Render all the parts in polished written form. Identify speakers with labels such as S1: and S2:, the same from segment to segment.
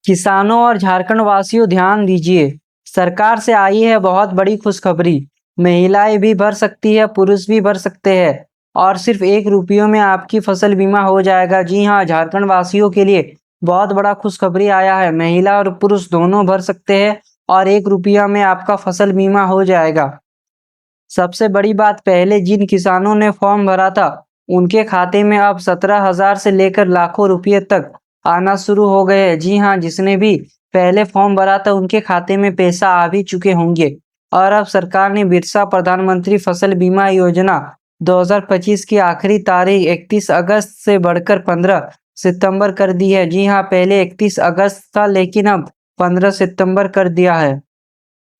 S1: किसानों और झारखंड वासियों ध्यान दीजिए, सरकार से आई है बहुत बड़ी खुशखबरी। महिलाएं भी भर सकती है, पुरुष भी भर सकते हैं और सिर्फ 1 रुपये में आपकी फसल बीमा हो जाएगा। जी हाँ, झारखंड वासियों के लिए बहुत बड़ा खुशखबरी आया है। महिला और पुरुष दोनों भर सकते हैं और 1 रुपया में आपका फसल बीमा हो जाएगा। सबसे बड़ी बात, पहले जिन किसानों ने फॉर्म भरा था उनके खाते में अब 17,000 से लेकर लाखों रुपये तक आना शुरू हो गए हैं। जी हाँ, जिसने भी पहले फॉर्म भरा था उनके खाते में पैसा आ भी चुके होंगे। और अब सरकार ने बिरसा प्रधानमंत्री फसल बीमा योजना 2025 की आखिरी तारीख 31 अगस्त से बढ़कर 15 सितंबर कर दी है। जी हाँ, पहले 31 अगस्त था लेकिन अब 15 सितंबर कर दिया है,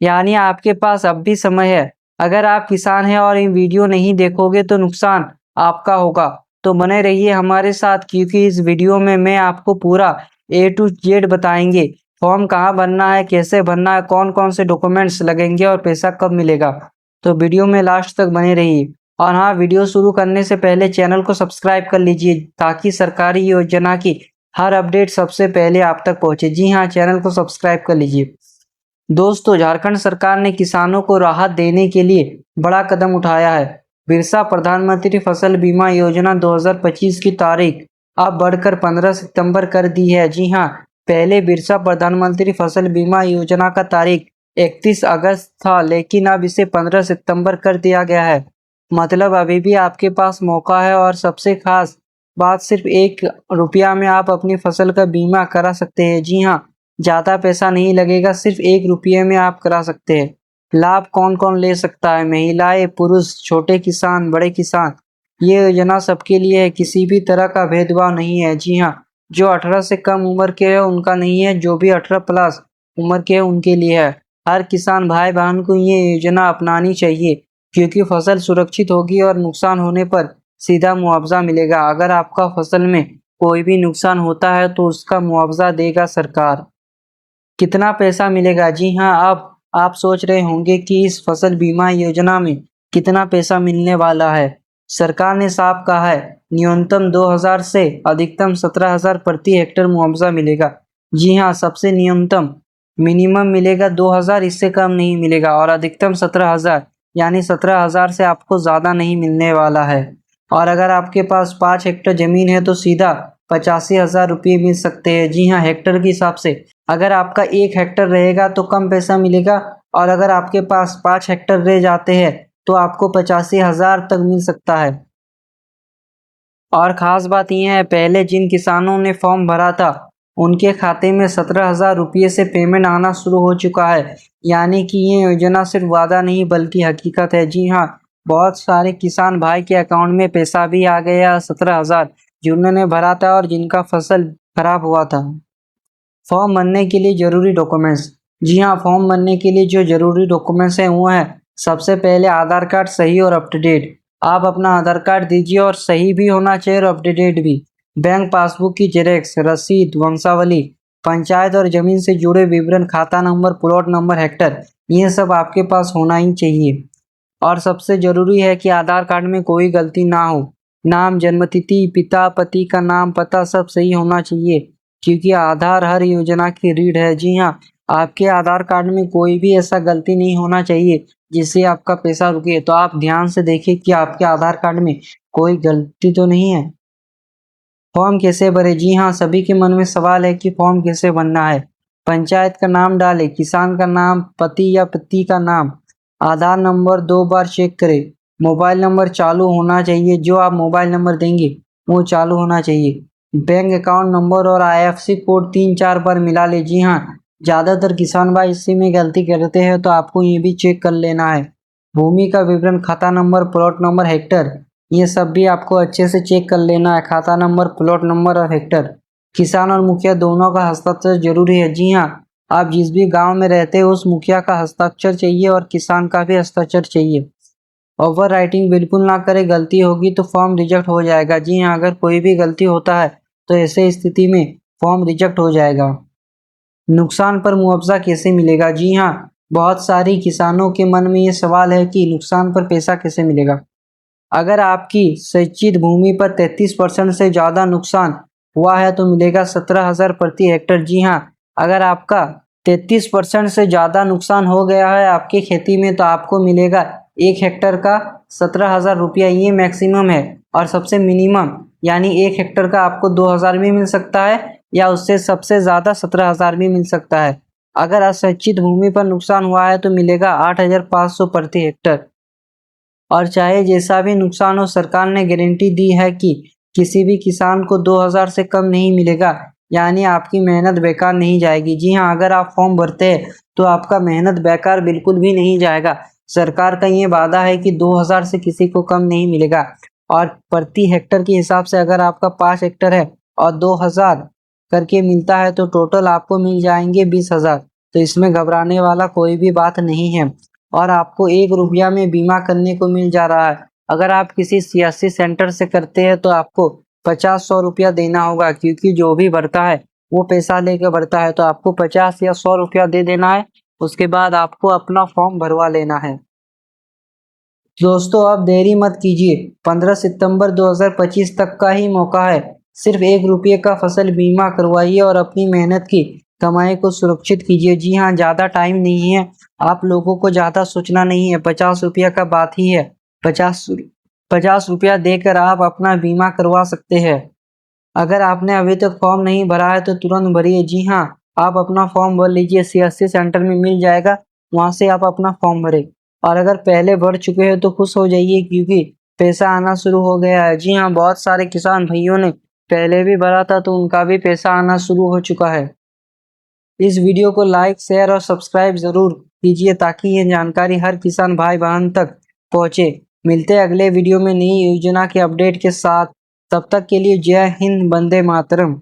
S1: यानी आपके पास अब भी समय है। अगर आप किसान हैं और ये वीडियो नहीं देखोगे तो नुकसान आपका होगा। तो बने रहिए हमारे साथ, क्योंकि इस वीडियो में मैं आपको पूरा A to Z बताएंगे। फॉर्म कहाँ भरना है, कैसे भरना है, कौन कौन से डॉक्यूमेंट्स लगेंगे और पैसा कब मिलेगा। तो वीडियो में लास्ट तक बने रहिए। और हाँ, वीडियो शुरू करने से पहले चैनल को सब्सक्राइब कर लीजिए ताकि सरकारी योजना की हर अपडेट सबसे पहले आप तक पहुँचे। जी हाँ, चैनल को सब्सक्राइब कर लीजिए। दोस्तों, झारखंड सरकार ने किसानों को राहत देने के लिए बड़ा कदम उठाया है। बिरसा प्रधानमंत्री फसल बीमा योजना 2025 की तारीख अब बढ़कर 15 सितंबर कर दी है। जी हाँ, पहले बिरसा प्रधानमंत्री फसल बीमा योजना का तारीख 31 अगस्त था लेकिन अब इसे 15 सितंबर कर दिया गया है। मतलब अभी भी आपके पास मौका है और सबसे खास बात, सिर्फ 1 रुपया में आप अपनी फसल का बीमा करा सकते हैं। जी हाँ, ज़्यादा पैसा नहीं लगेगा, सिर्फ 1 रुपये में आप करा सकते हैं। लाभ कौन कौन ले सकता है? महिलाएं, पुरुष, छोटे किसान, बड़े किसान। ये योजना सबके लिए है, किसी भी तरह का भेदभाव नहीं है। जी हाँ, जो 18 से कम उम्र के है उनका नहीं है, जो भी 18 प्लस उम्र के है उनके लिए है। हर किसान भाई बहन को ये योजना अपनानी चाहिए क्योंकि फसल सुरक्षित होगी और नुकसान होने पर सीधा मुआवजा मिलेगा। अगर आपका फसल में कोई भी नुकसान होता है तो उसका मुआवजा देगा सरकार। कितना पैसा मिलेगा? जी हाँ, अब आप सोच रहे होंगे कि इस फसल बीमा योजना में कितना पैसा मिलने वाला है। सरकार ने साफ कहा है, न्यूनतम 2,000 से अधिकतम 17,000 प्रति हेक्टेयर मुआवजा मिलेगा। जी हाँ, सबसे न्यूनतम मिनिमम मिलेगा 2,000, इससे कम नहीं मिलेगा, और अधिकतम 17,000, यानी 17,000 से आपको ज़्यादा नहीं मिलने वाला है। और अगर आपके पास 5 हेक्टेयर ज़मीन है तो सीधा 85,000 रुपये मिल सकते हैं। जी हाँ, हेक्टेयर के हिसाब से। अगर आपका 1 हेक्टेयर रहेगा तो कम पैसा मिलेगा, और अगर आपके पास 5 हेक्टेयर रह जाते हैं तो आपको 85,000 तक मिल सकता है। और ख़ास बात यह है, पहले जिन किसानों ने फॉर्म भरा था उनके खाते में 17,000 रुपये से पेमेंट आना शुरू हो चुका है, यानी कि ये योजना सिर्फ वादा नहीं बल्कि हकीकत है। जी हाँ, बहुत सारे किसान भाई के अकाउंट में पैसा भी आ गया, 17,000, जिन्होंने भरा था और जिनका फसल खराब हुआ था। फॉर्म भरने के लिए ज़रूरी डॉक्यूमेंट्स। जी हाँ, फॉर्म भरने के लिए जो ज़रूरी डॉक्यूमेंट्स हैं वो हैं, सबसे पहले आधार कार्ड सही और अप टू डेट। आप अपना आधार कार्ड दीजिए और सही भी होना चाहिए और अप टू डेट भी। बैंक पासबुक की जेरेक्स, रसीद, वंशावली, पंचायत और ज़मीन से जुड़े विवरण, खाता नंबर, प्लॉट नंबर, हेक्टर, ये सब आपके पास होना ही चाहिए। और सबसे ज़रूरी है कि आधार कार्ड में कोई गलती ना हो। नाम, जन्मतिथि, पिता पति का नाम, पता सब सही होना चाहिए क्योंकि आधार हर योजना की रीढ़ है। जी हाँ, आपके आधार कार्ड में कोई भी ऐसा गलती नहीं होना चाहिए जिससे आपका पैसा रुके। तो आप ध्यान से देखिए कि आपके आधार कार्ड में कोई गलती तो नहीं है। फॉर्म कैसे भरे? जी हाँ, सभी के मन में सवाल है कि फॉर्म कैसे भरना है। पंचायत का नाम डालें, किसान का नाम, पति या पति का नाम, आधार नंबर 2 बार चेक करें। मोबाइल नंबर चालू होना चाहिए, जो आप मोबाइल नंबर देंगे वो चालू होना चाहिए। बैंक अकाउंट नंबर और IFSC कोड 3-4 बार मिला ले। जी हाँ, ज़्यादातर किसान भाई इसी में गलती करते हैं तो आपको ये भी चेक कर लेना है। भूमि का विवरण, खाता नंबर, प्लॉट नंबर, हेक्टर, ये सब भी आपको अच्छे से चेक कर लेना है। खाता नंबर, प्लॉट नंबर और हेक्टर। किसान और मुखिया दोनों का हस्ताक्षर जरूरी है। जी हाँ, आप जिस भी गांव में रहते हो उस मुखिया का हस्ताक्षर चाहिए और किसान का भी हस्ताक्षर चाहिए। ओवर राइटिंग बिल्कुल ना करें, गलती होगी तो फॉर्म रिजेक्ट हो जाएगा। जी हाँ, अगर कोई भी गलती होता है तो ऐसे स्थिति में फॉर्म रिजेक्ट हो जाएगा। नुकसान पर मुआवजा कैसे मिलेगा? जी हाँ, बहुत सारी किसानों के मन में ये सवाल है कि नुकसान पर पैसा कैसे मिलेगा। अगर आपकी सिंचित भूमि पर 33% से ज़्यादा नुकसान हुआ है तो मिलेगा 17,000 प्रति हेक्टेयर। जी हाँ, अगर आपका 33% से ज़्यादा नुकसान हो गया है आपकी खेती में तो आपको मिलेगा 1 हेक्टर का 17,000 रुपया, ये मैक्सिमम है। और सबसे मिनिमम यानी 1 हेक्टर का आपको 2,000 भी मिल सकता है या उससे सबसे ज़्यादा 17,000 भी मिल सकता है। अगर असंचित भूमि पर नुकसान हुआ है तो मिलेगा 8,500 प्रति हेक्टर। और चाहे जैसा भी नुकसान हो, सरकार ने गारंटी दी है कि किसी भी किसान को 2,000 से कम नहीं मिलेगा, यानी आपकी मेहनत बेकार नहीं जाएगी। जी हाँ, अगर आप फॉर्म भरते हैं तो आपका मेहनत बेकार बिल्कुल भी नहीं जाएगा। सरकार का ये वादा है कि 2,000 से किसी को कम नहीं मिलेगा। और प्रति हेक्टर के हिसाब से अगर आपका 5 हेक्टर है और 2,000 करके मिलता है तो टोटल आपको मिल जाएंगे 20,000। तो इसमें घबराने वाला कोई भी बात नहीं है। और आपको 1 रुपया में बीमा करने को मिल जा रहा है। अगर आप किसी सियासी सेंटर से करते हैं तो आपको 50-100 रुपया देना होगा, क्योंकि जो भी भरता है वो पैसा लेकर भरता है। तो आपको 50 या 100 रुपया दे देना है, उसके बाद आपको अपना फॉर्म भरवा लेना है। दोस्तों, अब देरी मत कीजिए, 15 सितंबर 2025 तक का ही मौका है। सिर्फ 1 रुपये का फसल बीमा करवाइए और अपनी मेहनत की कमाई को सुरक्षित कीजिए। जी हाँ, ज़्यादा टाइम नहीं है, आप लोगों को ज़्यादा सोचना नहीं है। 50 रुपया का बात ही है। 50 रुपया देकर आप अपना बीमा करवा सकते हैं। अगर आपने अभी तक फॉर्म नहीं भरा है तो तुरंत भरिए। जी हाँ, आप अपना फॉर्म भर लीजिए, सीएससी सेंटर में मिल जाएगा, वहाँ से आप अपना फॉर्म भरें। और अगर पहले भर चुके हैं तो खुश हो जाइए, क्योंकि पैसा आना शुरू हो गया है। जी हाँ, बहुत सारे किसान भाइयों ने पहले भी भरा था तो उनका भी पैसा आना शुरू हो चुका है। इस वीडियो को लाइक, शेयर और सब्सक्राइब ज़रूर कीजिए ताकि ये जानकारी हर किसान भाई बहन तक पहुँचे। मिलते हैं अगले वीडियो में नई योजना के अपडेट के साथ। तब तक के लिए जय हिंद, वंदे मातरम।